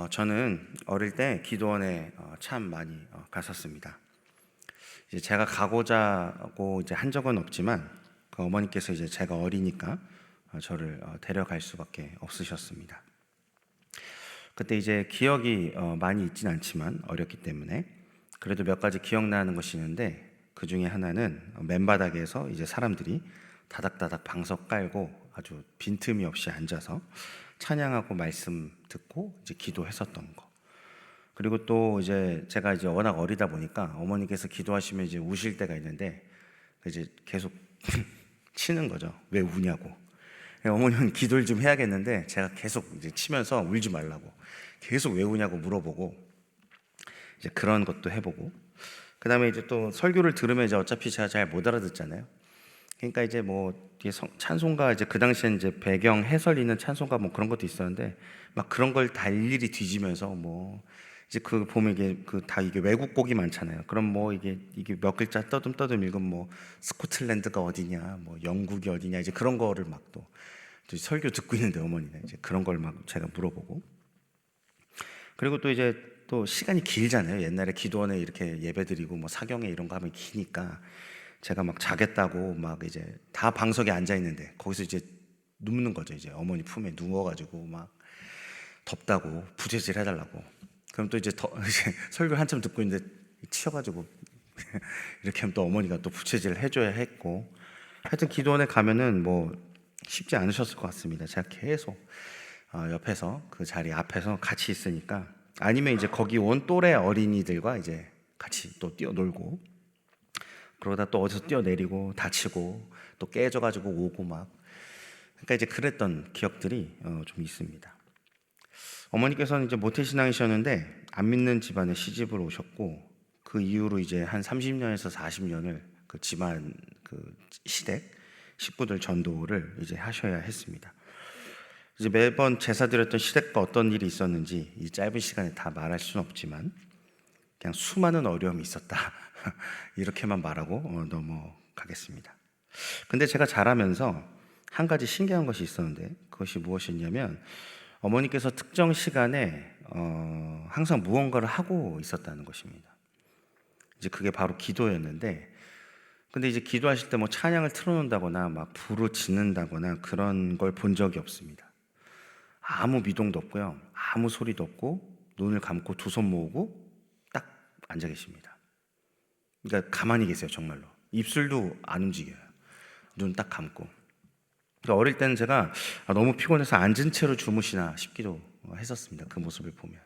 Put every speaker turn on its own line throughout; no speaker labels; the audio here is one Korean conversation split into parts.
저는 어릴 때 기도원에 참 많이 갔었습니다. 이제 제가 가고자 하고 이제 한 적은 없지만 그 어머니께서 이제 제가 어리니까 저를 데려갈 수밖에 없으셨습니다. 그때 이제 기억이 많이 있진 않지만 어렸기 때문에 그래도 몇 가지 기억나는 것이 있는데, 그 중에 하나는 맨바닥에서 이제 사람들이 다닥다닥 방석 깔고 아주 빈틈이 없이 앉아서 찬양하고 말씀 듣고 이제 기도했었던 거. 그리고 또 이제 제가 이제 워낙 어리다 보니까 어머니께서 기도하시면 이제 우실 때가 있는데 이제 계속 치는 거죠. 왜 우냐고. 어머니는 기도를 좀 해야겠는데 제가 계속 이제 치면서 울지 말라고 계속 왜 우냐고 물어보고 이제 그런 것도 해보고, 그 다음에 이제 또 설교를 들으면 이제 어차피 제가 잘 못 알아듣잖아요. 그러니까 이제 뭐 뒤에 찬송가, 이제 그 당시엔 이제 배경 해설 있는 찬송가 뭐 그런 것도 있었는데 막 그런 걸 다 일일이 뒤지면서 뭐 이제 그 보면 이게 그 다 이게 외국 곡이 많잖아요. 그럼 뭐 이게 몇 글자 떠듬떠듬 읽으면 뭐 스코틀랜드가 어디냐, 뭐 영국이 어디냐, 이제 그런 거를 막 또 설교 듣고 있는데 어머니는 이제 그런 걸 막 제가 물어보고, 그리고 또 이제 또 시간이 길잖아요. 옛날에 기도원에 이렇게 예배드리고 뭐 사경회 이런 거 하면 기니까 제가 막 자겠다고 막 이제 다 방석에 앉아 있는데 거기서 이제 눕는 거죠. 이제 어머니 품에 누워가지고 막 덥다고 부채질 해달라고. 그럼 또 이제 이제 설교를 한참 듣고 있는데 치여가지고 이렇게 하면 또 어머니가 또 부채질을 해줘야 했고, 하여튼 기도원에 가면은 뭐 쉽지 않으셨을 것 같습니다. 제가 계속 옆에서 그 자리 앞에서 같이 있으니까, 아니면 이제 거기 온 또래 어린이들과 이제 같이 또 뛰어놀고, 그러다 또 어디서 뛰어내리고 다치고 또 깨져가지고 오고 막, 그러니까 이제 그랬던 기억들이 좀 있습니다. 어머니께서는 이제 모태신앙이셨는데 안 믿는 집안에 시집을 오셨고, 그 이후로 이제 한 30년에서 40년을 그 집안 그 시댁 식구들 전도를 이제 하셔야 했습니다. 이제 매번 제사 드렸던 시댁과 어떤 일이 있었는지 이 짧은 시간에 다 말할 수는 없지만 그냥 수많은 어려움이 있었다 이렇게만 말하고 넘어가겠습니다. 근데 제가 자라면서 한 가지 신기한 것이 있었는데, 그것이 무엇이었냐면 어머니께서 특정 시간에 항상 무언가를 하고 있었다는 것입니다. 이제 그게 바로 기도였는데, 근데 이제 기도하실 때 뭐 찬양을 틀어놓는다거나 막 불을 짓는다거나 그런 걸 본 적이 없습니다. 아무 미동도 없고요, 아무 소리도 없고 눈을 감고 두 손 모으고 딱 앉아 계십니다. 그러니까 가만히 계세요. 정말로 입술도 안 움직여요. 눈 딱 감고. 그러니까 어릴 때는 제가 너무 피곤해서 앉은 채로 주무시나 싶기도 했었습니다. 그 모습을 보면.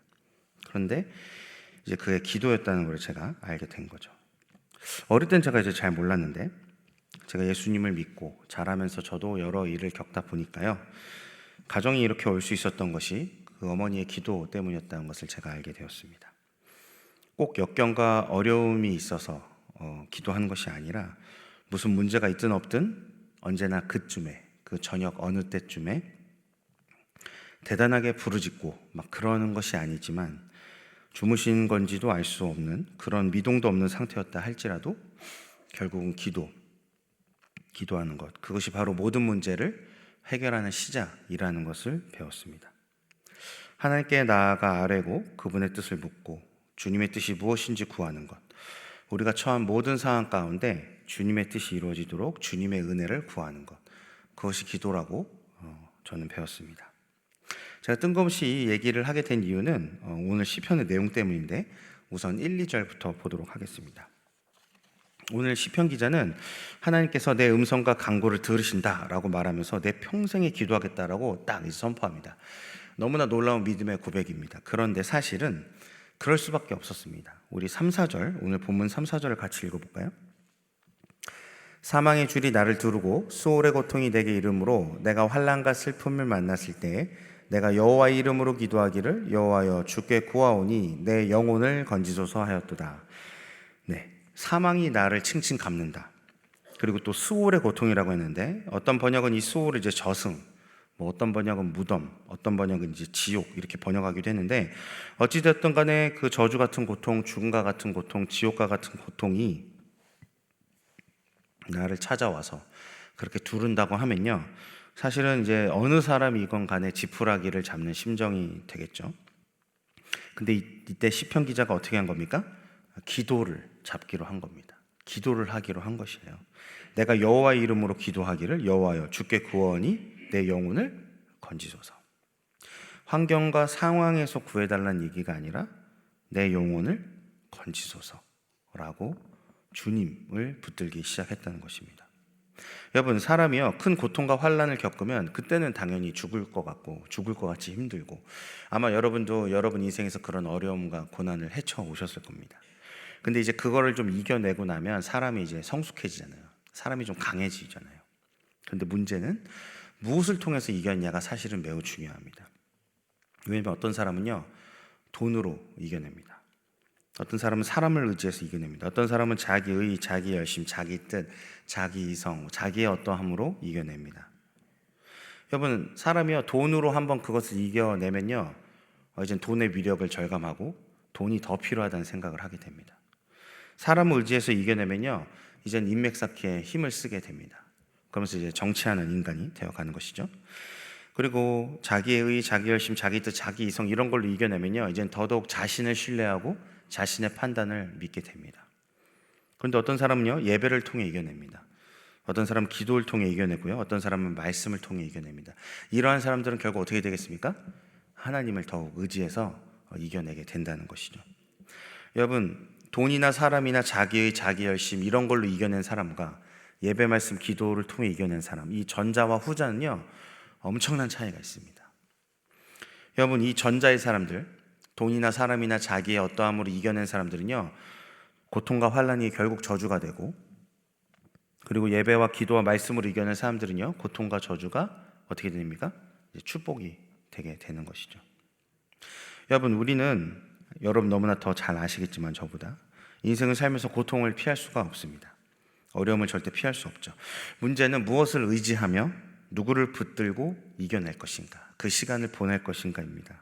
그런데 이제 그게 기도였다는 걸 제가 알게 된 거죠. 어릴 땐 제가 이제 잘 몰랐는데 제가 예수님을 믿고 자라면서 저도 여러 일을 겪다 보니까요, 가정이 이렇게 올 수 있었던 것이 그 어머니의 기도 때문이었다는 것을 제가 알게 되었습니다. 꼭 역경과 어려움이 있어서 기도하는 것이 아니라 무슨 문제가 있든 없든 언제나 그쯤에, 그 저녁 어느 때쯤에 대단하게 부르짖고 막 그러는 것이 아니지만 주무신 건지도 알 수 없는 그런 미동도 없는 상태였다 할지라도 결국은 기도하는 것, 그것이 바로 모든 문제를 해결하는 시작이라는 것을 배웠습니다. 하나님께 나아가 아뢰고 그분의 뜻을 묻고 주님의 뜻이 무엇인지 구하는 것, 우리가 처한 모든 상황 가운데 주님의 뜻이 이루어지도록 주님의 은혜를 구하는 것, 그것이 기도라고 저는 배웠습니다. 제가 뜬금없이 이 얘기를 하게 된 이유는 오늘 시편의 내용 때문인데, 우선 1, 2절부터 보도록 하겠습니다. 오늘 시편 기자는 하나님께서 내 음성과 간구를 들으신다라고 말하면서 내 평생에 기도하겠다라고 딱 선포합니다. 너무나 놀라운 믿음의 고백입니다. 그런데 사실은 그럴 수밖에 없었습니다. 우리 3, 4절, 오늘 본문 3, 4절을 같이 읽어볼까요? 사망의 줄이 나를 두르고 수월의 고통이 내게 이르므로 내가 환난과 슬픔을 만났을 때에 내가 여호와의 이름으로 기도하기를 여호와여 주께 구하오니 내 영혼을 건지소서 하였도다. 네, 사망이 나를 칭칭 감는다. 그리고 또 수월의 고통이라고 했는데, 어떤 번역은 이 수월을 이제 저승, 뭐 어떤 번역은 무덤, 어떤 번역은 이제 지옥 이렇게 번역하기도 했는데, 어찌됐든 간에 그 저주 같은 고통, 죽음과 같은 고통, 지옥과 같은 고통이 나를 찾아와서 그렇게 두른다고 하면요, 사실은 이제 어느 사람이건 간에 지푸라기를 잡는 심정이 되겠죠. 근데 이때 시편 기자가 어떻게 한 겁니까? 기도를 잡기로 한 겁니다. 기도를 하기로 한 것이에요. 내가 여호와의 이름으로 기도하기를, 여호와여 주께 구원이 내 영혼을 건지소서. 환경과 상황에서 구해달라는 얘기가 아니라 내 영혼을 건지소서라고 주님을 붙들기 시작했다는 것입니다. 여러분, 사람이요 큰 고통과 환난을 겪으면 그때는 당연히 죽을 것 같고 죽을 것 같이 힘들고, 아마 여러분도 여러분 인생에서 그런 어려움과 고난을 헤쳐 오셨을 겁니다. 근데 이제 그거를 좀 이겨내고 나면 사람이 이제 성숙해지잖아요. 사람이 좀 강해지잖아요. 근데 문제는 무엇을 통해서 이겼냐가 사실은 매우 중요합니다. 왜냐하면 어떤 사람은요 돈으로 이겨냅니다. 어떤 사람은 사람을 의지해서 이겨냅니다. 어떤 사람은 자기의, 자기 열심, 자기 뜻, 자기 이성, 자기의 어떠함으로 이겨냅니다. 여러분, 사람이요 돈으로 한번 그것을 이겨내면요 이제 돈의 위력을 절감하고 돈이 더 필요하다는 생각을 하게 됩니다. 사람을 의지해서 이겨내면요 이젠 인맥 쌓기에 힘을 쓰게 됩니다. 그러면서 이제 정치하는 인간이 되어가는 것이죠. 그리고 자기의 의, 자기 열심, 자기 뜻, 자기 이성 이런 걸로 이겨내면요 이젠 더더욱 자신을 신뢰하고 자신의 판단을 믿게 됩니다. 그런데 어떤 사람은요 예배를 통해 이겨냅니다. 어떤 사람은 기도를 통해 이겨내고요, 어떤 사람은 말씀을 통해 이겨냅니다. 이러한 사람들은 결국 어떻게 되겠습니까? 하나님을 더욱 의지해서 이겨내게 된다는 것이죠. 여러분, 돈이나 사람이나 자기의, 자기 열심 이런 걸로 이겨낸 사람과 예배, 말씀, 기도를 통해 이겨낸 사람, 이 전자와 후자는요 엄청난 차이가 있습니다. 여러분, 이 전자의 사람들, 돈이나 사람이나 자기의 어떠함으로 이겨낸 사람들은요 고통과 환난이 결국 저주가 되고, 그리고 예배와 기도와 말씀으로 이겨낸 사람들은요 고통과 저주가 어떻게 됩니까? 이제 축복이 되게 되는 것이죠. 여러분, 우리는 여러분 너무나 더 잘 아시겠지만 저보다 인생을 살면서 고통을 피할 수가 없습니다. 어려움을 절대 피할 수 없죠. 문제는 무엇을 의지하며 누구를 붙들고 이겨낼 것인가, 그 시간을 보낼 것인가입니다.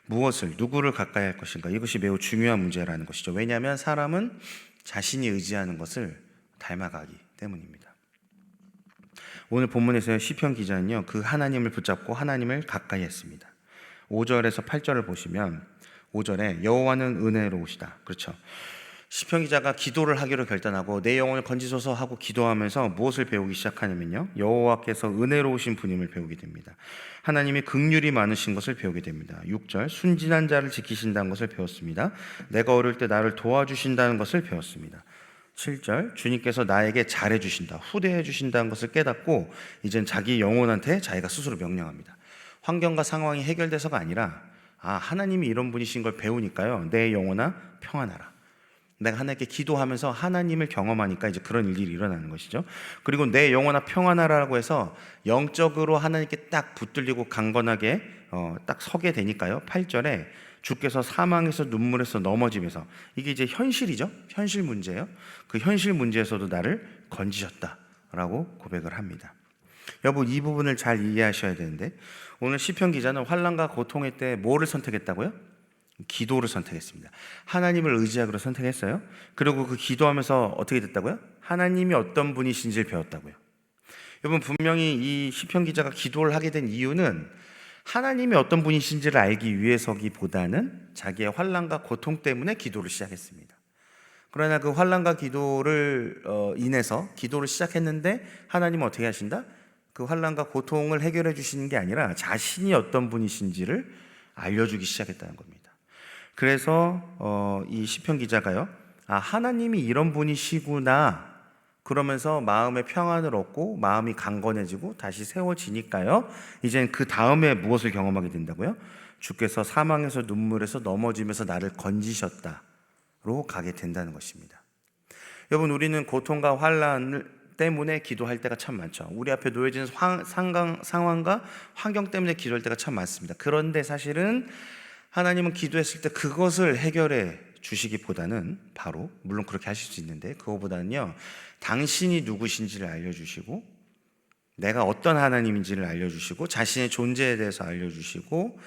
무엇을, 누구를 가까이 할 것인가, 이것이 매우 중요한 문제라는 것이죠. 왜냐하면 사람은 자신이 의지하는 것을 닮아가기 때문입니다. 오늘 본문에서 시편 기자는요 그 하나님을 붙잡고 하나님을 가까이 했습니다. 5절에서 8절을 보시면 5절에 여호와는 은혜로우시다. 그렇죠. 시편 기자가 기도를 하기로 결단하고 내 영혼을 건지소서 하고 기도하면서 무엇을 배우기 시작하냐면요 여호와께서 은혜로우신 분임을 배우게 됩니다. 하나님이 긍휼이 많으신 것을 배우게 됩니다. 6절 순진한 자를 지키신다는 것을 배웠습니다. 내가 어릴 때 나를 도와주신다는 것을 배웠습니다. 7절 주님께서 나에게 잘해주신다, 후대해주신다는 것을 깨닫고 이젠 자기 영혼한테 자기가 스스로 명령합니다. 환경과 상황이 해결돼서가 아니라 하나님이 이런 분이신 걸 배우니까요 내 영혼아 평안하라. 내가 하나님께 기도하면서 하나님을 경험하니까 이제 그런 일이 일어나는 것이죠. 그리고 내 영혼아 평안하라고 해서 영적으로 하나님께 딱 붙들리고 강건하게 딱 서게 되니까요 8절에 주께서 사망에서 눈물에서 넘어짐에서, 이게 이제 현실이죠. 현실 문제예요. 그 현실 문제에서도 나를 건지셨다라고 고백을 합니다. 여러분, 이 부분을 잘 이해하셔야 되는데 오늘 시편 기자는 환난과 고통의 때 뭐를 선택했다고요? 기도를 선택했습니다. 하나님을 의지하기로 선택했어요. 그리고 그 기도하면서 어떻게 됐다고요? 하나님이 어떤 분이신지를 배웠다고요. 여러분, 분명히 이 시편 기자가 기도를 하게 된 이유는 하나님이 어떤 분이신지를 알기 위해서기보다는 자기의 환난과 고통 때문에 기도를 시작했습니다. 그러나 그 환난과 기도를 인해서 기도를 시작했는데 하나님은 어떻게 하신다? 그 환난과 고통을 해결해 주시는 게 아니라 자신이 어떤 분이신지를 알려주기 시작했다는 겁니다. 그래서 이 시편 기자가요 하나님이 이런 분이시구나 그러면서 마음의 평안을 얻고 마음이 강건해지고 다시 세워지니까요 이젠 그 다음에 무엇을 경험하게 된다고요? 주께서 사망에서 눈물에서 넘어지면서 나를 건지셨다로 가게 된다는 것입니다. 여러분, 우리는 고통과 환난 때문에 기도할 때가 참 많죠. 우리 앞에 놓여진 상황과 환경 때문에 기도할 때가 참 많습니다. 그런데 사실은 하나님은 기도했을 때 그것을 해결해 주시기보다는 바로, 물론 그렇게 하실 수 있는데 그거보다는요 당신이 누구신지를 알려주시고 내가 어떤 하나님인지를 알려주시고 자신의 존재에 대해서 알려주시고,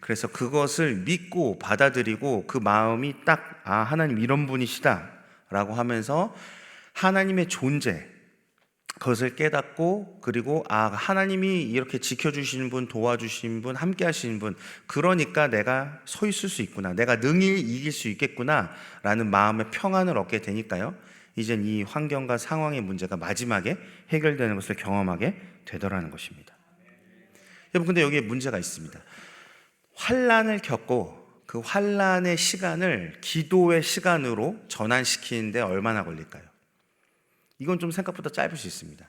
그래서 그것을 믿고 받아들이고 그 마음이 딱 하나님 이런 분이시다 라고 하면서 하나님의 존재, 그것을 깨닫고, 그리고 하나님이 이렇게 지켜주시는 분, 도와주시는 분, 함께 하시는 분, 그러니까 내가 서 있을 수 있구나, 내가 능히 이길 수 있겠구나 라는 마음의 평안을 얻게 되니까요, 이젠 이 환경과 상황의 문제가 마지막에 해결되는 것을 경험하게 되더라는 것입니다. 여러분, 근데 여기에 문제가 있습니다. 환난을 겪고 그 환난의 시간을 기도의 시간으로 전환시키는데 얼마나 걸릴까요? 이건 좀 생각보다 짧을 수 있습니다.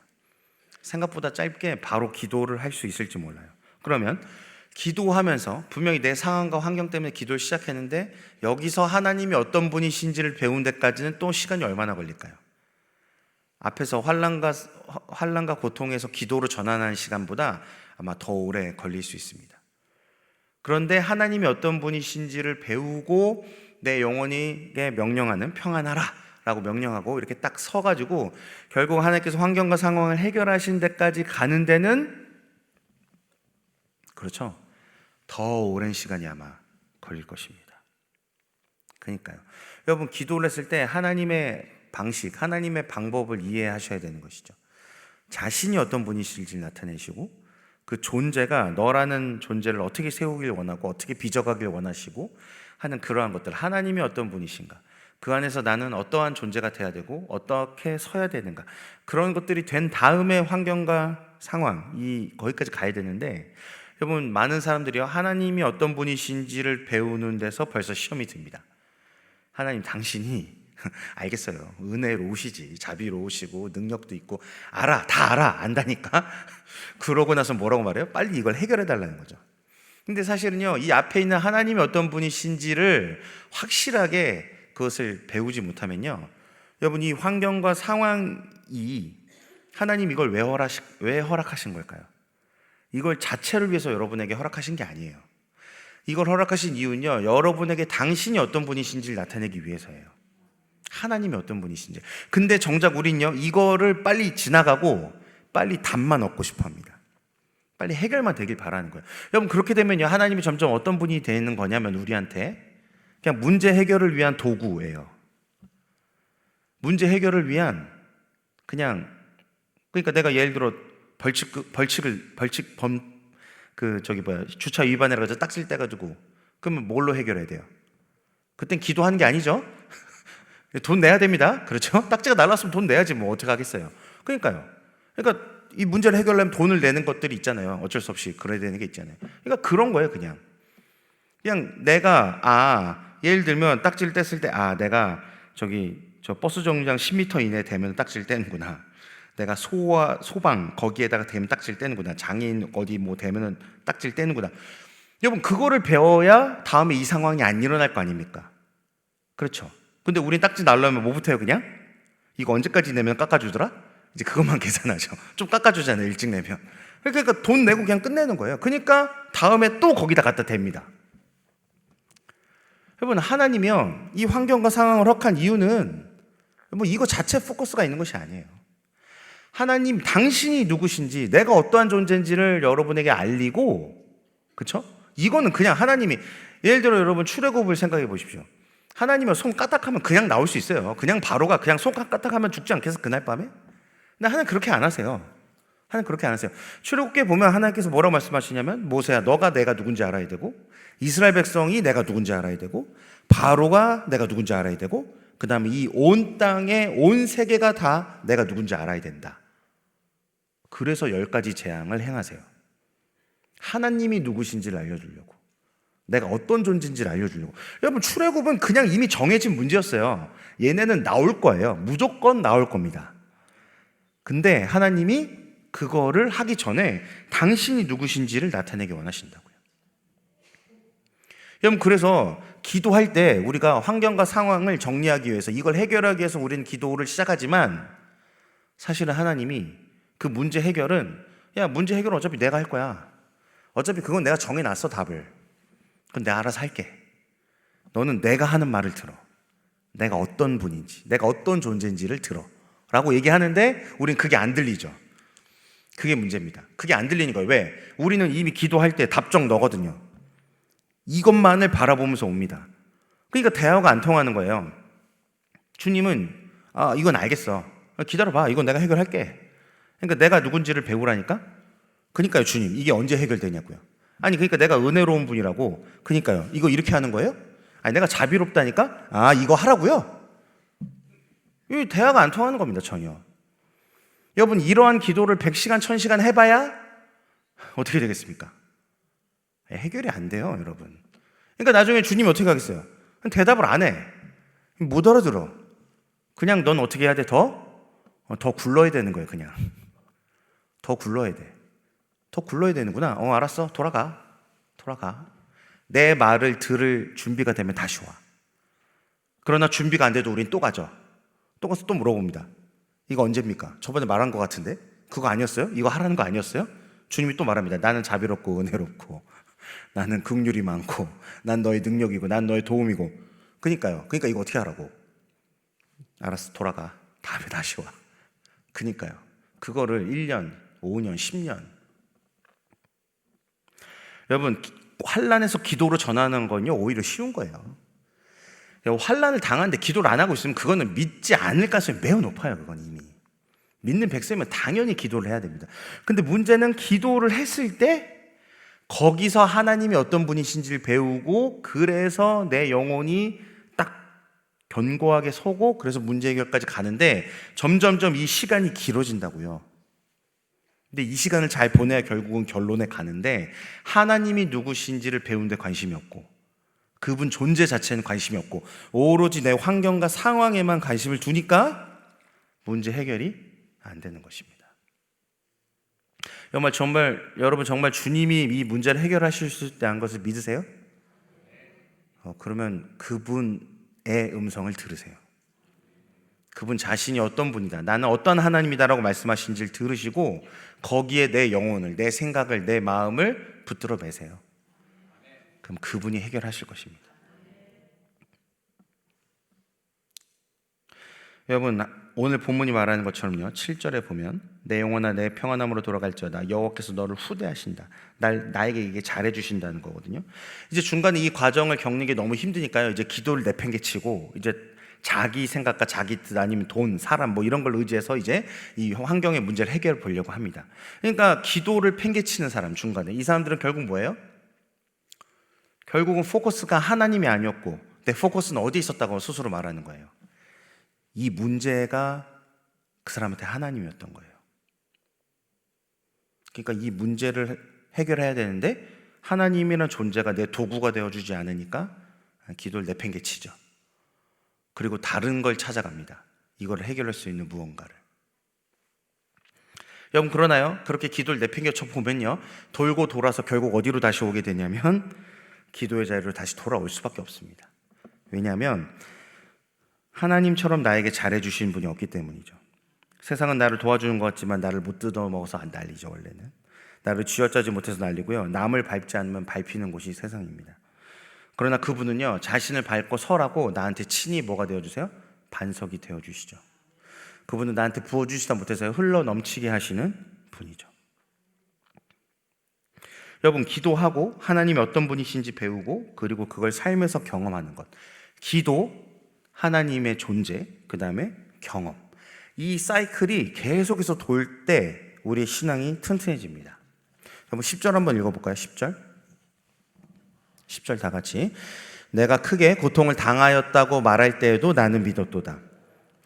생각보다 짧게 바로 기도를 할 수 있을지 몰라요. 그러면 기도하면서 분명히 내 상황과 환경 때문에 기도를 시작했는데 여기서 하나님이 어떤 분이신지를 배운 데까지는 또 시간이 얼마나 걸릴까요? 앞에서 환난과 고통에서 기도로 전환하는 시간보다 아마 더 오래 걸릴 수 있습니다. 그런데 하나님이 어떤 분이신지를 배우고 내 영혼에게 명령하는 평안하라 라고 명령하고 이렇게 딱 서가지고 결국 하나님께서 환경과 상황을 해결하신 데까지 가는 데는, 그렇죠, 더 오랜 시간이 아마 걸릴 것입니다. 그러니까요, 여러분, 기도를 했을 때 하나님의 방식, 하나님의 방법을 이해하셔야 되는 것이죠. 자신이 어떤 분이실지 나타내시고 그 존재가 너라는 존재를 어떻게 세우길 원하고 어떻게 빚어가길 원하시고 하는 그러한 것들, 하나님이 어떤 분이신가, 그 안에서 나는 어떠한 존재가 돼야 되고 어떻게 서야 되는가, 그런 것들이 된 다음에 환경과 상황, 거기까지 가야 되는데, 여러분, 많은 사람들이요, 하나님이 어떤 분이신지를 배우는 데서 벌써 시험이 듭니다. 하나님 당신이 알겠어요, 은혜로우시지, 자비로우시고 능력도 있고 다 알아, 안다니까 그러고 나서 뭐라고 말해요? 빨리 이걸 해결해 달라는 거죠. 근데 사실은요, 이 앞에 있는 하나님이 어떤 분이신지를 확실하게 그것을 배우지 못하면요, 여러분, 이 환경과 상황이 하나님 이걸 왜 허락하신 걸까요? 이걸 자체를 위해서 여러분에게 허락하신 게 아니에요. 이걸 허락하신 이유는요, 여러분에게 당신이 어떤 분이신지를 나타내기 위해서예요. 하나님이 어떤 분이신지. 근데 정작 우린요, 이거를 빨리 지나가고 빨리 답만 얻고 싶어 합니다. 빨리 해결만 되길 바라는 거예요. 여러분, 그렇게 되면요, 하나님이 점점 어떤 분이 되는 거냐면 우리한테 그냥 문제 해결을 위한 도구예요. 문제 해결을 위한, 그러니까 내가 예를 들어 주차 위반해라 가지고 딱지를 떼가지고, 그러면 뭘로 해결해야 돼요? 그땐 기도하는 게 아니죠? 돈 내야 됩니다. 그렇죠? 딱지가 날랐으면 돈 내야지, 뭐 어떻게 하겠어요? 그러니까 이 문제를 해결하려면 돈을 내는 것들이 있잖아요. 어쩔 수 없이 그래야 되는 게 있잖아요. 그러니까 그런 거예요. 그냥 내가 예를 들면 딱지를 뗐을 때 내가 저 버스 정류장 10m 이내 되면 딱지를 떼는구나. 내가 소방 거기에다가 대면 딱지를 떼는구나. 장애인 어디 뭐 되면은 딱지를 떼는구나. 여러분, 그거를 배워야 다음에 이 상황이 안 일어날 거 아닙니까? 그렇죠? 근데 우린 딱지 날려면 뭐부터 해요? 그냥 이거 언제까지 내면 깎아주더라? 이제 그것만 계산하죠. 좀 깎아주잖아요, 일찍 내면. 그러니까 돈 내고 그냥 끝내는 거예요. 그러니까 다음에 또 거기다 갖다 댑니다. 여러분, 하나님이요, 이 환경과 상황을 허락한 이유는 뭐 이거 자체 포커스가 있는 것이 아니에요. 하나님 당신이 누구신지, 내가 어떠한 존재인지를 여러분에게 알리고, 그렇죠? 이거는 그냥 하나님이, 예를 들어 여러분 출애굽을 생각해 보십시오. 하나님은 손 까딱하면 그냥 나올 수 있어요. 그냥 바로가 그냥 손 까딱하면 죽지 않겠어, 그날 밤에? 근데 하나님 그렇게 안 하세요. 하나님 그렇게 안 하세요. 출애굽기에 보면 하나님께서 뭐라고 말씀하시냐면, 모세야, 너가 내가 누군지 알아야 되고, 이스라엘 백성이 내가 누군지 알아야 되고, 바로가 내가 누군지 알아야 되고, 그 다음에 이 온 땅에 온 세계가 다 내가 누군지 알아야 된다. 그래서 10가지 재앙을 행하세요. 하나님이 누구신지를 알려주려고, 내가 어떤 존재인지를 알려주려고. 여러분, 출애굽은 그냥 이미 정해진 문제였어요. 얘네는 나올 거예요. 무조건 나올 겁니다. 근데 하나님이 그거를 하기 전에 당신이 누구신지를 나타내기 원하신다고요. 여러분, 그래서 기도할 때 우리가 환경과 상황을 정리하기 위해서, 이걸 해결하기 위해서 우리는 기도를 시작하지만, 사실은 하나님이 그 문제 해결은, 문제 해결은 어차피 내가 할 거야. 어차피 그건 내가 정해놨어, 답을. 그건 내가 알아서 할게. 너는 내가 하는 말을 들어. 내가 어떤 분인지, 내가 어떤 존재인지를 들어 라고 얘기하는데 우린 그게 안 들리죠. 그게 문제입니다. 그게 안 들리는 거예요. 왜? 우리는 이미 기도할 때 답정 너거든요. 이것만을 바라보면서 옵니다. 그러니까 대화가 안 통하는 거예요. 주님은 이건 알겠어, 기다려봐, 이건 내가 해결할게. 그러니까 내가 누군지를 배우라니까? 그러니까요, 주님. 이게 언제 해결되냐고요. 아니, 그러니까 내가 은혜로운 분이라고. 그러니까요. 이거 이렇게 하는 거예요? 아니, 내가 자비롭다니까? 아, 이거 하라고요? 이 대화가 안 통하는 겁니다, 전혀. 여러분, 이러한 기도를 100시간, 1000시간 해봐야 어떻게 되겠습니까? 해결이 안 돼요, 여러분. 그러니까 나중에 주님이 어떻게 하겠어요? 대답을 안 해. 못 알아들어. 그냥 넌 어떻게 해야 돼? 더 굴러야 되는 거예요, 그냥. 더 굴러야 돼. 더 굴러야 되는구나. 알았어. 돌아가. 내 말을 들을 준비가 되면 다시 와. 그러나 준비가 안 돼도 우린 또 가죠. 또 가서 또 물어봅니다. 이거 언제입니까? 저번에 말한 것 같은데? 그거 아니었어요? 이거 하라는 거 아니었어요? 주님이 또 말합니다. 나는 자비롭고 은혜롭고 나는 긍휼이 많고 난 너의 능력이고 난 너의 도움이고. 그러니까 이거 어떻게 하라고? 알았어. 돌아가. 다음에 다시 와. 그러니까요. 그거를 1년, 5년, 10년. 여러분, 환난에서 기도로 전하는 건요 오히려 쉬운 거예요. 환난을 당하는데 기도를 안 하고 있으면 그거는 믿지 않을 가능성이 매우 높아요. 그건 이미 믿는 백성이면 당연히 기도를 해야 됩니다. 근데 문제는 기도를 했을 때 거기서 하나님이 어떤 분이신지를 배우고 그래서 내 영혼이 딱 견고하게 서고 그래서 문제 해결까지 가는데 점점점 이 시간이 길어진다고요. 근데 이 시간을 잘 보내야 결국은 결론에 가는데 하나님이 누구신지를 배우는데 관심이 없고 그분 존재 자체는 관심이 없고 오로지 내 환경과 상황에만 관심을 두니까 문제 해결이 안 되는 것입니다. 여러분 정말 주님이 이 문제를 해결하실 수 있다는 것을 믿으세요? 그러면 그분의 음성을 들으세요. 그분 자신이 어떤 분이다, 나는 어떤 하나님이다라고 말씀하신지를 들으시고 거기에 내 영혼을, 내 생각을, 내 마음을 붙들어 매세요. 그럼 그분이 해결하실 것입니다. 여러분, 오늘 본문이 말하는 것처럼요 7절에 보면 내 영혼아 내 평안함으로 돌아갈지어다 여호와께서 너를 후대하신다, 나에게 이게 잘해주신다는 거거든요. 이제 중간에 이 과정을 겪는 게 너무 힘드니까요 이제 기도를 내팽개치고 이제 자기 생각과 자기 뜻 아니면 돈, 사람 뭐 이런 걸 의지해서 이제 이 환경의 문제를 해결해 보려고 합니다. 그러니까 기도를 팽개치는 사람 중간에 이 사람들은 결국 뭐예요? 결국은 포커스가 하나님이 아니었고 내 포커스는 어디에 있었다고 스스로 말하는 거예요. 이 문제가 그 사람한테 하나님이었던 거예요. 그러니까 이 문제를 해결해야 되는데 하나님이라는 존재가 내 도구가 되어주지 않으니까 기도를 내팽개치죠. 그리고 다른 걸 찾아갑니다. 이걸 해결할 수 있는 무언가를. 여러분 그러나요? 그렇게 기도를 내팽개쳐 보면요 돌고 돌아서 결국 어디로 다시 오게 되냐면 기도의 자리로 다시 돌아올 수밖에 없습니다. 왜냐하면 하나님처럼 나에게 잘해주신 분이 없기 때문이죠. 세상은 나를 도와주는 것 같지만 나를 못 뜯어먹어서 안 날리죠. 원래는 나를 쥐어짜지 못해서 날리고요 남을 밟지 않으면 밟히는 곳이 세상입니다. 그러나 그분은요 자신을 밟고 서라고 나한테 친히 뭐가 되어주세요? 반석이 되어주시죠. 그분은 나한테 부어주시다 못해서 흘러 넘치게 하시는 분이죠. 여러분 기도하고 하나님이 어떤 분이신지 배우고 그리고 그걸 삶에서 경험하는 것, 기도, 하나님의 존재, 그 다음에 경험, 이 사이클이 계속해서 돌 때 우리의 신앙이 튼튼해집니다. 여러분 10절 한번 읽어볼까요? 10절 다 같이. 내가 크게 고통을 당하였다고 말할 때에도 나는 믿었도다.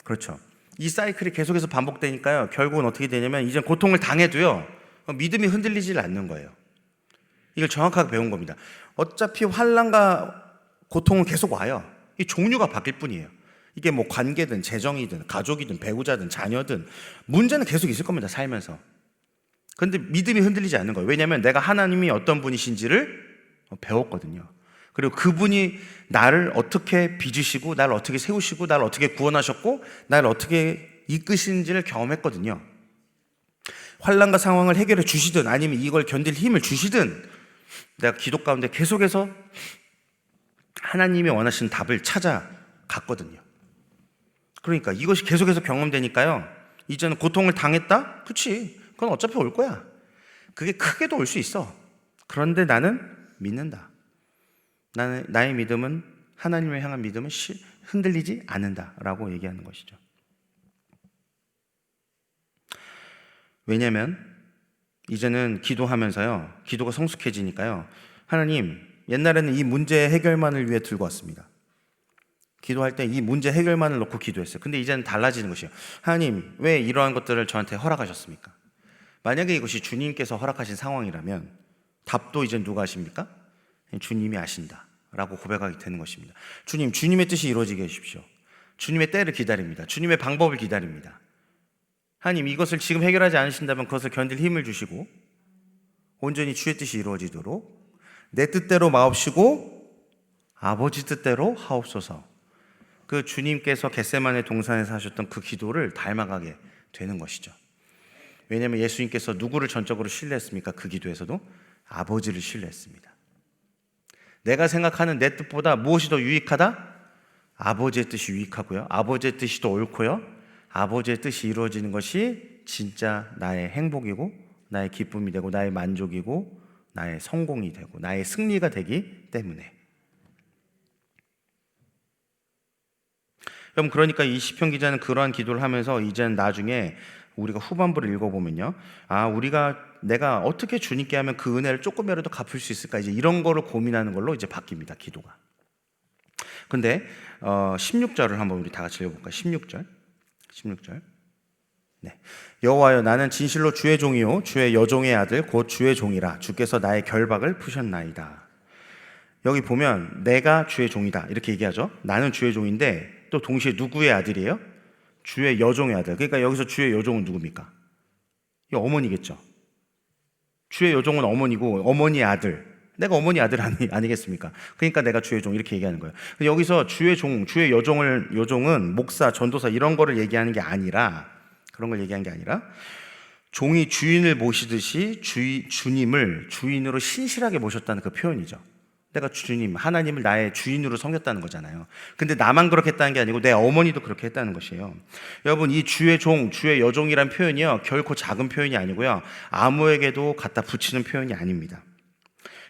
그렇죠. 이 사이클이 계속해서 반복되니까요 결국은 어떻게 되냐면 이제 고통을 당해도요 믿음이 흔들리질 않는 거예요. 이걸 정확하게 배운 겁니다. 어차피 환난과 고통은 계속 와요. 이 종류가 바뀔 뿐이에요. 이게 뭐 관계든 재정이든 가족이든 배우자든 자녀든 문제는 계속 있을 겁니다 살면서. 그런데 믿음이 흔들리지 않는 거예요. 왜냐하면 내가 하나님이 어떤 분이신지를 배웠거든요. 그리고 그분이 나를 어떻게 빚으시고 나를 어떻게 세우시고 나를 어떻게 구원하셨고 나를 어떻게 이끄시는지를 경험했거든요. 환난과 상황을 해결해 주시든 아니면 이걸 견딜 힘을 주시든 내가 기도 가운데 계속해서 하나님이 원하시는 답을 찾아갔거든요. 그러니까 이것이 계속해서 경험되니까요 이제는 고통을 당했다? 그렇지, 그건 어차피 올 거야. 그게 크게도 올 수 있어. 그런데 나는 믿는다. 나의 믿음은, 하나님을 향한 믿음은 흔들리지 않는다라고 얘기하는 것이죠. 왜냐면 이제는 기도하면서요, 기도가 성숙해지니까요, 하나님, 옛날에는 이 문제 해결만을 위해 들고 왔습니다. 기도할 때 이 문제 해결만을 놓고 기도했어요. 근데 이제는 달라지는 것이에요. 하나님, 왜 이러한 것들을 저한테 허락하셨습니까? 만약에 이것이 주님께서 허락하신 상황이라면 답도 이제 누가 하십니까? 주님이 아신다 라고 고백하게 되는 것입니다. 주님, 주님의 뜻이 이루어지게 해주십시오. 주님의 때를 기다립니다. 주님의 방법을 기다립니다. 하나님, 이것을 지금 해결하지 않으신다면 그것을 견딜 힘을 주시고 온전히 주의 뜻이 이루어지도록 내 뜻대로 마옵시고 아버지 뜻대로 하옵소서. 그 주님께서 겟세마네 동산에서 하셨던 그 기도를 닮아가게 되는 것이죠. 왜냐하면 예수님께서 누구를 전적으로 신뢰했습니까? 그 기도에서도 아버지를 신뢰했습니다. 내가 생각하는 내 뜻보다 무엇이 더 유익하다? 아버지의 뜻이 유익하고요, 아버지의 뜻이 더 옳고요, 아버지의 뜻이 이루어지는 것이 진짜 나의 행복이고 나의 기쁨이 되고 나의 만족이고 나의 성공이 되고 나의 승리가 되기 때문에. 여러분, 그러니까 이 시편 기자는 그러한 기도를 하면서 이제는 나중에 우리가 후반부를 읽어보면요, 내가 어떻게 주님께 하면 그 은혜를 조금이라도 갚을 수 있을까, 이제 이런 거를 고민하는 걸로 이제 바뀝니다, 기도가. 근데 16절을 한번 우리 다 같이 읽어볼까요? 16절. 네. 여호와여, 나는 진실로 주의 종이요 주의 여종의 아들 곧 주의 종이라. 주께서 나의 결박을 푸셨나이다. 여기 보면 내가 주의 종이다 이렇게 얘기하죠. 나는 주의 종인데 또 동시에 누구의 아들이에요? 주의 여종의 아들. 그러니까 여기서 주의 여종은 누굽니까? 이 어머니겠죠. 주의 여종은 어머니고 어머니의 아들. 내가 어머니 아들 아니겠습니까? 그러니까 내가 주의 종 이렇게 얘기하는 거예요. 여기서 주의 종, 주의 여종은 목사, 전도사 이런 거를 얘기하는 게 아니라, 그런 걸 얘기하는 게 아니라 종이 주인을 모시듯이 주님을 주인으로 신실하게 모셨다는 그 표현이죠. 내가 주님, 하나님을 나의 주인으로 섬겼다는 거잖아요. 근데 나만 그렇게 했다는 게 아니고 내 어머니도 그렇게 했다는 것이에요. 여러분, 이 주의 종, 주의 여종이란 표현이요, 결코 작은 표현이 아니고요, 아무에게도 갖다 붙이는 표현이 아닙니다.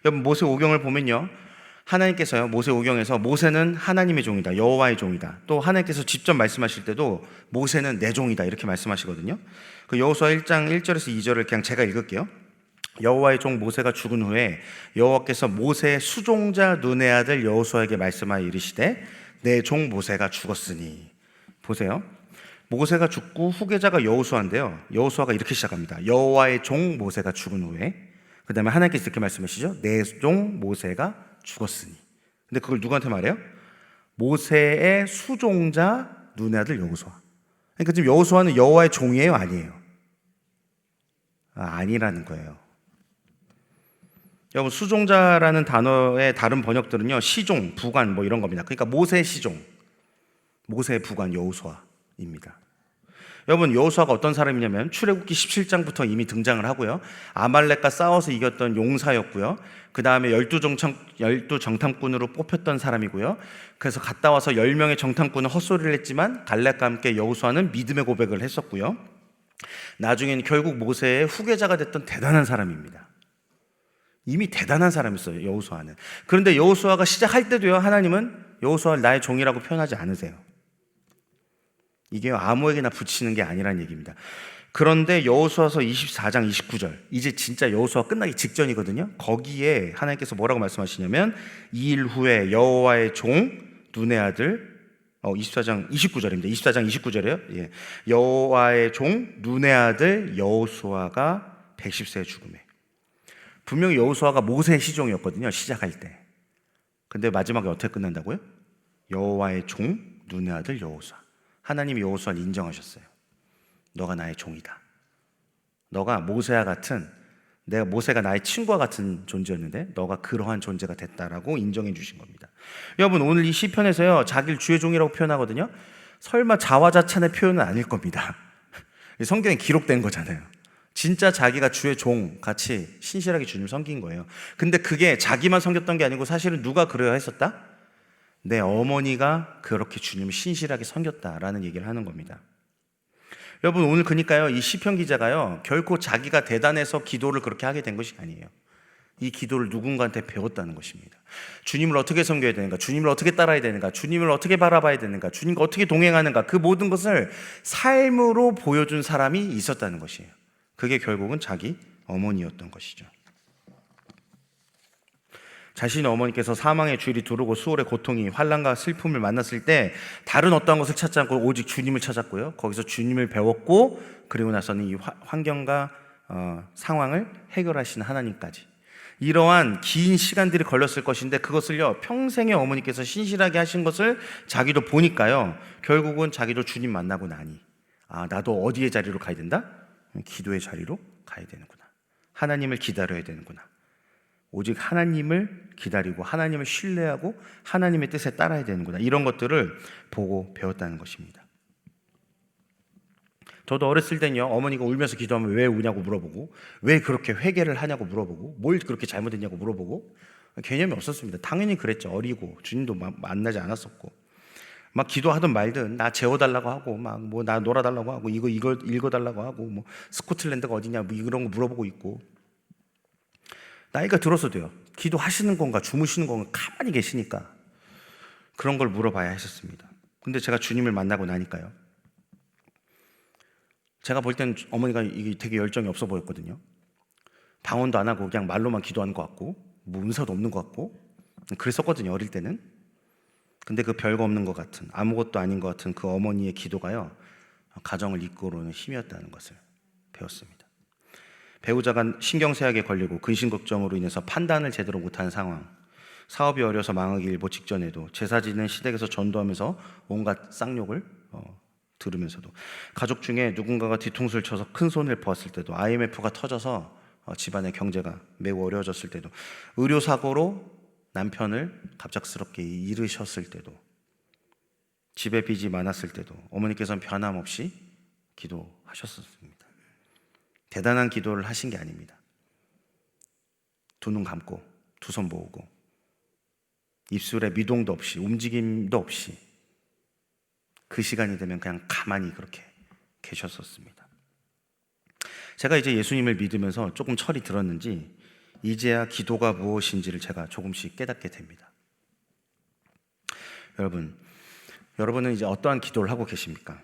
여러분, 모세오경을 보면요, 하나님께서요, 모세오경에서 모세는 하나님의 종이다, 여호와의 종이다, 또 하나님께서 직접 말씀하실 때도 모세는 내 종이다 이렇게 말씀하시거든요. 그 여호수아 1장 1절에서 2절을 그냥 제가 읽을게요. 여호와의 종 모세가 죽은 후에 여호와께서 모세의 수종자 눈의 아들 여호수아에게 말씀하여 이르시되 내 종 모세가 죽었으니. 보세요, 모세가 죽고 후계자가 여호수아인데요, 여호수아가 이렇게 시작합니다. 여호와의 종 모세가 죽은 후에, 그 다음에 하나님께서 이렇게 말씀하시죠. 내 종 모세가 죽었으니. 근데 그걸 누구한테 말해요? 모세의 수종자 눈의 아들 여호수아. 그러니까 지금 여호수아는 여호와의 종이에요, 아니에요? 아니라는 거예요. 여러분, 수종자라는 단어의 다른 번역들은요, 시종, 부관 뭐 이런 겁니다. 그러니까 모세의 시종, 모세의 부관 여호수아입니다. 여러분, 여호수아가 어떤 사람이냐면 출애굽기 17장부터 이미 등장을 하고요, 아말렉과 싸워서 이겼던 용사였고요, 그 다음에 12 정탐꾼으로 뽑혔던 사람이고요, 그래서 갔다 와서 10명의 정탐꾼은 헛소리를 했지만 갈렙과 함께 여호수아는 믿음의 고백을 했었고요, 나중에는 결국 모세의 후계자가 됐던 대단한 사람입니다. 이미 대단한 사람이었어요, 여호수아는. 그런데 여호수아가 시작할 때도요, 하나님은 여호수아를 나의 종이라고 표현하지 않으세요. 이게 아무에게나 붙이는 게 아니라는 얘기입니다. 그런데 여호수아서 24장 29절, 이제 진짜 여호수아 끝나기 직전이거든요. 거기에 하나님께서 뭐라고 말씀하시냐면, 2일 후에 여호와의 종 눈의 아들, 24장 29절입니다. 24장 29절이에요. 예. 여호와의 종 눈의 아들 여호수아가 110세에 죽음에. 분명히 여호수아가 모세의 시종이었거든요, 시작할 때. 근데 마지막에 어떻게 끝난다고요? 여호와의 종 눈의 아들 여호수아. 하나님이 여호수아를 인정하셨어요. 너가 나의 종이다. 너가 모세와 같은, 모세가 나의 친구와 같은 존재였는데 너가 그러한 존재가 됐다라고 인정해 주신 겁니다. 여러분, 오늘 이 시편에서요, 자기를 주의 종이라고 표현하거든요. 설마 자화자찬의 표현은 아닐 겁니다. 성경에 기록된 거잖아요. 진짜 자기가 주의 종 같이 신실하게 주님을 섬긴 거예요. 근데 그게 자기만 섬겼던 게 아니고 사실은 누가 그래야 했었다? 내 어머니가 그렇게 주님을 신실하게 섬겼다라는 얘기를 하는 겁니다. 여러분, 오늘 그러니까요, 이 시편 기자가요, 결코 자기가 대단해서 기도를 그렇게 하게 된 것이 아니에요. 이 기도를 누군가한테 배웠다는 것입니다. 주님을 어떻게 섬겨야 되는가, 주님을 어떻게 따라야 되는가, 주님을 어떻게 바라봐야 되는가, 주님과 어떻게 동행하는가, 그 모든 것을 삶으로 보여준 사람이 있었다는 것이에요. 그게 결국은 자기 어머니였던 것이죠. 자신의 어머니께서 사망의 줄이 두르고 수월의 고통이 환난과 슬픔을 만났을 때 다른 어떠한 것을 찾지 않고 오직 주님을 찾았고요. 거기서 주님을 배웠고, 그리고 나서는 이 환경과 상황을 해결하시는 하나님까지, 이러한 긴 시간들이 걸렸을 것인데 그것을요 평생에 어머니께서 신실하게 하신 것을 자기도 보니까요, 결국은 자기도 주님 만나고 나니 나도 어디의 자리로 가야 된다? 기도의 자리로 가야 되는구나. 하나님을 기다려야 되는구나. 오직 하나님을 기다리고 하나님을 신뢰하고 하나님의 뜻에 따라야 되는구나. 이런 것들을 보고 배웠다는 것입니다. 저도 어렸을 때는요, 어머니가 울면서 기도하면 왜 우냐고 물어보고, 왜 그렇게 회개를 하냐고 물어보고, 뭘 그렇게 잘못했냐고 물어보고, 개념이 없었습니다. 당연히 그랬죠. 어리고 주님도 만나지 않았었고, 막 기도하든 말든 나 재워달라고 하고, 막 뭐 나 놀아달라고 하고, 이거 읽어달라고 하고, 뭐 스코틀랜드가 어디냐 뭐 이런 거 물어보고 있고. 나이가 들어서도요, 기도하시는 건가 주무시는 건가 가만히 계시니까 그런 걸 물어봐야 했었습니다. 근데 제가 주님을 만나고 나니까요, 제가 볼 때는 어머니가 이게 되게 열정이 없어 보였거든요. 방언도 안 하고 그냥 말로만 기도하는 것 같고, 뭐 은사도 없는 것 같고 그랬었거든요, 어릴 때는. 근데 그 별거 없는 것 같은, 아무것도 아닌 것 같은 그 어머니의 기도가요, 가정을 이끌어오는 힘이었다는 것을 배웠습니다. 배우자가 신경쇠약에 걸리고 근심걱정으로 인해서 판단을 제대로 못하는 상황, 사업이 어려서 망하기 일보 직전에도 제사 지는 시댁에서 전도하면서 온갖 쌍욕을 들으면서도, 가족 중에 누군가가 뒤통수를 쳐서 큰 손을 보았을 때도, IMF가 터져서 집안의 경제가 매우 어려워졌을 때도, 의료사고로 남편을 갑작스럽게 잃으셨을 때도, 집에 빚이 많았을 때도 어머니께서는 변함없이 기도하셨습니다. 대단한 기도를 하신 게 아닙니다. 두 눈 감고 두 손 모으고 입술에 미동도 없이 움직임도 없이 그 시간이 되면 그냥 가만히 그렇게 계셨었습니다. 제가 이제 예수님을 믿으면서 조금 철이 들었는지 이제야 기도가 무엇인지를 제가 조금씩 깨닫게 됩니다. 여러분은 이제 어떠한 기도를 하고 계십니까?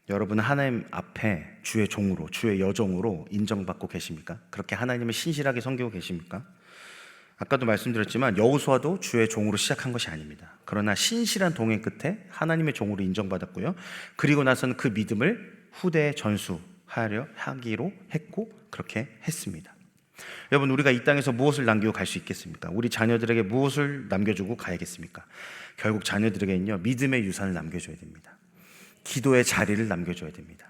여러분은 하나님 앞에 주의 종으로, 주의 여종으로 인정받고 계십니까? 그렇게 하나님을 신실하게 섬기고 계십니까? 아까도 말씀드렸지만 여호수아도 주의 종으로 시작한 것이 아닙니다. 그러나 신실한 동행 끝에 하나님의 종으로 인정받았고요, 그리고 나서는 그 믿음을 후대에 전수하기로 했고 그렇게 했습니다. 여러분, 우리가 이 땅에서 무엇을 남기고 갈 수 있겠습니까? 우리 자녀들에게 무엇을 남겨주고 가야겠습니까? 결국 자녀들에게는요, 믿음의 유산을 남겨줘야 됩니다. 기도의 자리를 남겨줘야 됩니다.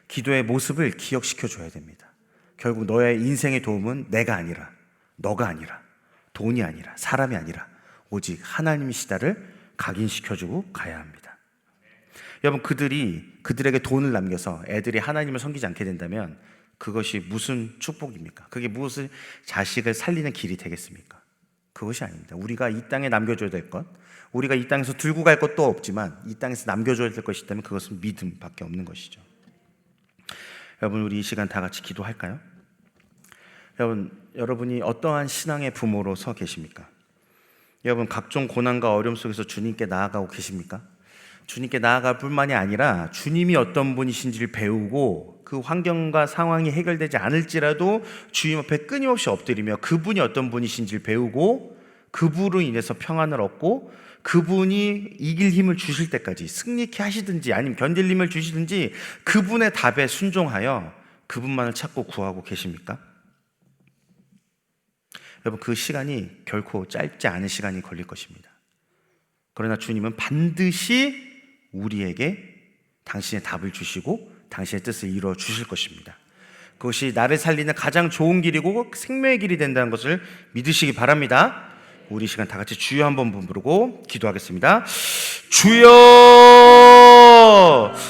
기도의 모습을 기억시켜줘야 됩니다. 결국 너의 인생의 도움은 내가 아니라, 너가 아니라, 돈이 아니라, 사람이 아니라 오직 하나님이시다를 각인시켜주고 가야 합니다. 여러분, 그들에게 돈을 남겨서 애들이 하나님을 섬기지 않게 된다면 그것이 무슨 축복입니까? 그게 무엇을 자식을 살리는 길이 되겠습니까? 그것이 아닙니다. 우리가 이 땅에 남겨줘야 될 것, 우리가 이 땅에서 들고 갈 것도 없지만 이 땅에서 남겨줘야 될 것이 있다면 그것은 믿음밖에 없는 것이죠. 여러분, 우리 이 시간 다 같이 기도할까요? 여러분이 어떠한 신앙의 부모로 서 계십니까? 여러분, 각종 고난과 어려움 속에서 주님께 나아가고 계십니까? 주님께 나아갈 뿐만이 아니라 주님이 어떤 분이신지를 배우고 그 환경과 상황이 해결되지 않을지라도 주님 앞에 끊임없이 엎드리며 그분이 어떤 분이신지를 배우고 그분으로 인해서 평안을 얻고 그분이 이길 힘을 주실 때까지 승리케 하시든지 아니면 견딜 힘을 주시든지 그분의 답에 순종하여 그분만을 찾고 구하고 계십니까? 여러분, 그 시간이 결코 짧지 않은 시간이 걸릴 것입니다. 그러나 주님은 반드시 우리에게 당신의 답을 주시고 당신의 뜻을 이루어 주실 것입니다. 그것이 나를 살리는 가장 좋은 길이고 생명의 길이 된다는 것을 믿으시기 바랍니다. 우리 시간 다 같이 주여 한번 부르고 기도하겠습니다. 주여!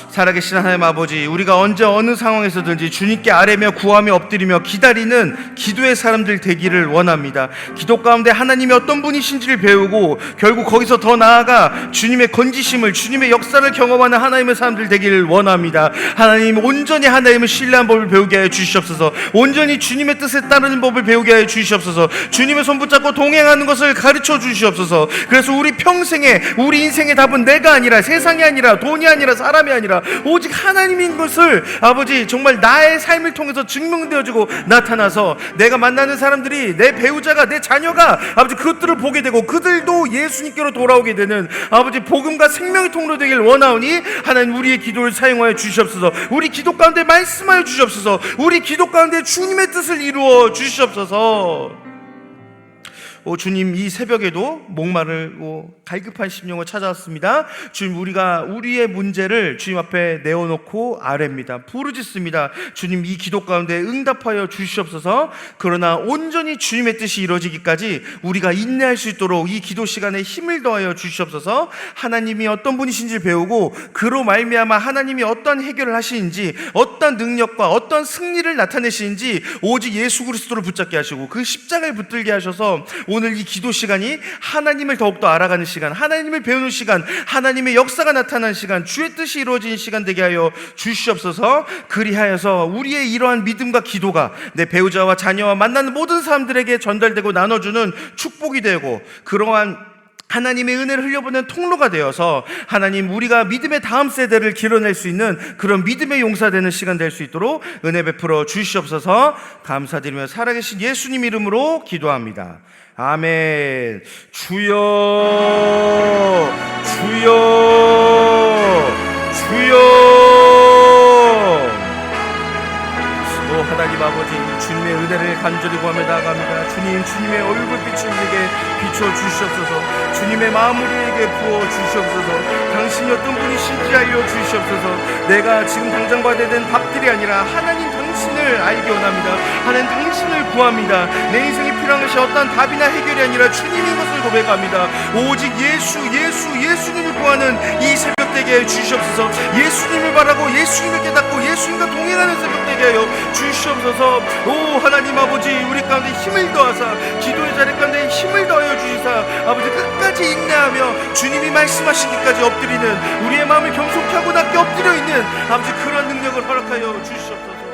살아계신 하나님 아버지, 우리가 언제 어느 상황에서든지 주님께 아뢰며 구하며 엎드리며 기다리는 기도의 사람들 되기를 원합니다. 기도 가운데 하나님이 어떤 분이신지를 배우고 결국 거기서 더 나아가 주님의 건지심을, 주님의 역사를 경험하는 하나님의 사람들 되기를 원합니다. 하나님, 온전히 하나님을 신뢰한 법을 배우게 하여 주시옵소서. 온전히 주님의 뜻에 따르는 법을 배우게 하여 주시옵소서. 주님의 손 붙잡고 동행하는 것을 가르쳐 주시옵소서. 그래서 우리 평생에, 우리 인생의 답은 내가 아니라, 세상이 아니라, 돈이 아니라, 아니라 사람이 아니라 오직 하나님인 것을 아버지 정말 나의 삶을 통해서 증명되어지고 나타나서 내가 만나는 사람들이, 내 배우자가, 내 자녀가 아버지 그것들을 보게 되고 그들도 예수님께로 돌아오게 되는 아버지 복음과 생명의 통로 되길 원하오니 하나님 우리의 기도를 사용하여 주시옵소서. 우리 기도 가운데 말씀하여 주시옵소서. 우리 기도 가운데 주님의 뜻을 이루어 주시옵소서. 주님, 이 새벽에도 목마르고 갈급한 심령을 찾아왔습니다. 주님, 우리가 우리의 문제를 주님 앞에 내어놓고 아뢰입니다. 부르짖습니다. 주님, 이 기도 가운데 응답하여 주시옵소서. 그러나 온전히 주님의 뜻이 이루어지기까지 우리가 인내할 수 있도록 이 기도 시간에 힘을 더하여 주시옵소서. 하나님이 어떤 분이신지 배우고 그로 말미암아 하나님이 어떤 해결을 하시는지, 어떤 능력과 어떤 승리를 나타내시는지 오직 예수 그리스도를 붙잡게 하시고 그 십자가를 붙들게 하셔서 오늘 이 기도 시간이 하나님을 더욱더 알아가는 시간, 하나님을 배우는 시간, 하나님의 역사가 나타나는 시간, 주의 뜻이 이루어지는 시간 되게 하여 주시옵소서. 그리하여서 우리의 이러한 믿음과 기도가 내 배우자와 자녀와 만나는 모든 사람들에게 전달되고 나눠주는 축복이 되고 그러한 하나님의 은혜를 흘려보낸 통로가 되어서 하나님 우리가 믿음의 다음 세대를 길어낼 수 있는 그런 믿음의 용사되는 시간 될 수 있도록 은혜 베풀어 주시옵소서. 감사드리며 살아계신 예수님 이름으로 기도합니다. 아멘. 주여, 주여, 주여. 하나님 아버지, 주님의 은혜를 간절히 구하며 나아갑니다. 주님, 주님의 얼굴빛을 우리에게 비춰 주시옵소서. 주님의 마음을 우리에게 부어 주시옵소서. 당신이 어떤 분이신지 알려 주시옵소서. 내가 지금 당장 받아야 되는 답들이 아니라 하나님 당신을 알기 원합니다. 하나님 당신을 구합니다. 내 인생에 필요한 것이 어떤 답이나 해결이 아니라 주님인 것을 고백합니다. 오직 예수님을 구하는 이 새벽 되게 해 주시옵소서. 예수님을 바라고 예수님을 깨닫고 예수님과 동행하는 새벽 되게 하여 주시옵소서. 오 하나님 아버지, 우리 가운데 힘을 더하사 기도의 자리 가운데 힘을 더하여 주시사 아버지 끝까지 인내하며 주님이 말씀하시기까지 엎드리는, 우리의 마음을 겸손케 하고 낮게 엎드려 있는 아버지 그런 능력을 허락하여 주시옵소서.